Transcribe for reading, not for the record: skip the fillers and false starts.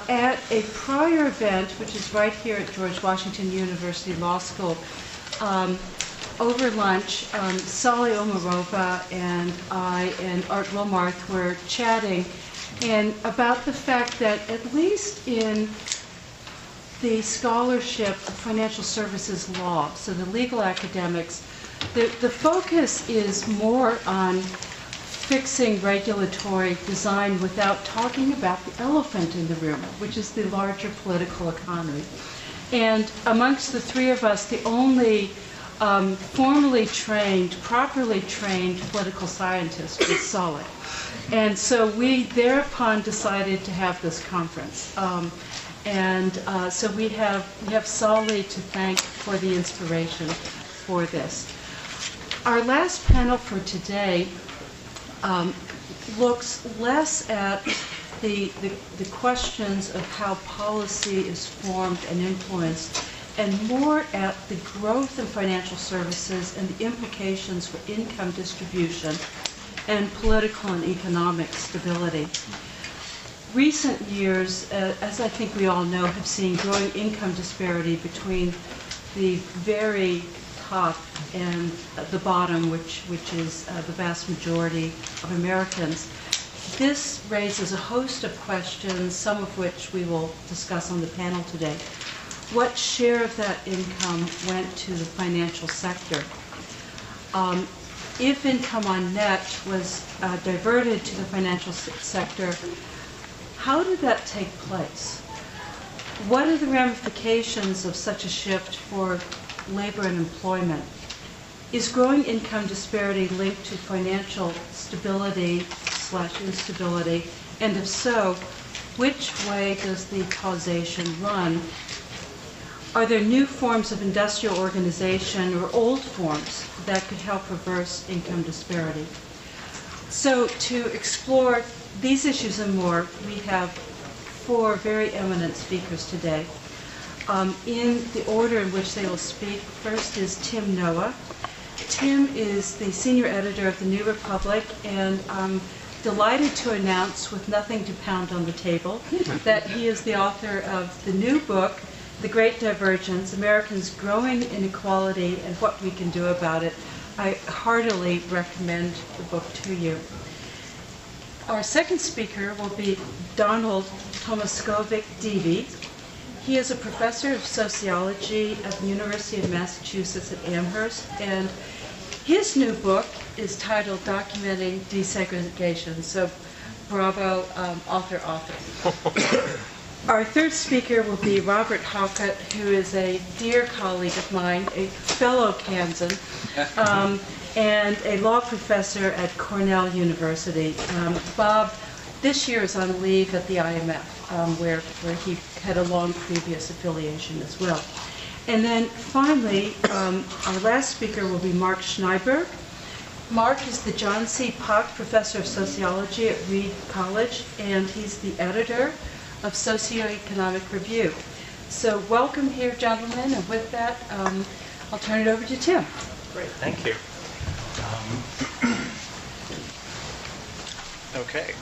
At a prior event, which is right here at George Washington University Law School, over lunch, Sally Omarova and I and Art Wilmarth were chatting and about the fact that at least in the scholarship of financial services law, so the legal academics, the focus is more on fixing regulatory design without talking about the elephant in the room, which is the larger political economy. And amongst the three of us, the only formally trained, properly trained political scientist was Sully. And so we thereupon decided to have this conference. So we have Sully to thank for the inspiration for this. Our last panel for today looks less at the questions of how policy is formed and influenced, and more at the growth in financial services and the implications for income distribution and political and economic stability. Recent years, as I think we all know, have seen growing income disparity between the very top and the bottom, which is the vast majority of Americans. This raises a host of questions, some of which we will discuss on the panel today. What share of that income went to the financial sector? If income on net was diverted to the financial sector, how did that take place? What are the ramifications of such a shift for labor and employment? Is growing income disparity linked to financial stability/instability? And if so, which way does the causation run? Are there new forms of industrial organization or old forms that could help reverse income disparity? So to explore these issues and more, we have four very eminent speakers today. In the order in which they will speak, first is Tim Noah. Tim is the senior editor of The New Republic, and I'm delighted to announce, with nothing to pound on the table, that he is the author of the new book, The Great Divergence, Americans' Growing Inequality and What We Can Do About It. I heartily recommend the book to you. Our second speaker will be Donald Tomaskovic-Deevy. He is a professor of sociology at the University of Massachusetts at Amherst, and his new book is titled Documenting Desegregation. So bravo, author. Our third speaker will be Robert Halkett, who is a dear colleague of mine, a fellow Kansan, and a law professor at Cornell University. Bob this year is on leave at the IMF, where he had a long previous affiliation as well. And then finally, our last speaker will be Mark Schneiberg. Mark is the John C. Pock Professor of Sociology at Reed College, and he's the editor of Socioeconomic Review. So welcome here, gentlemen, and with that, I'll turn it over to Tim. Great, thank you. Okay.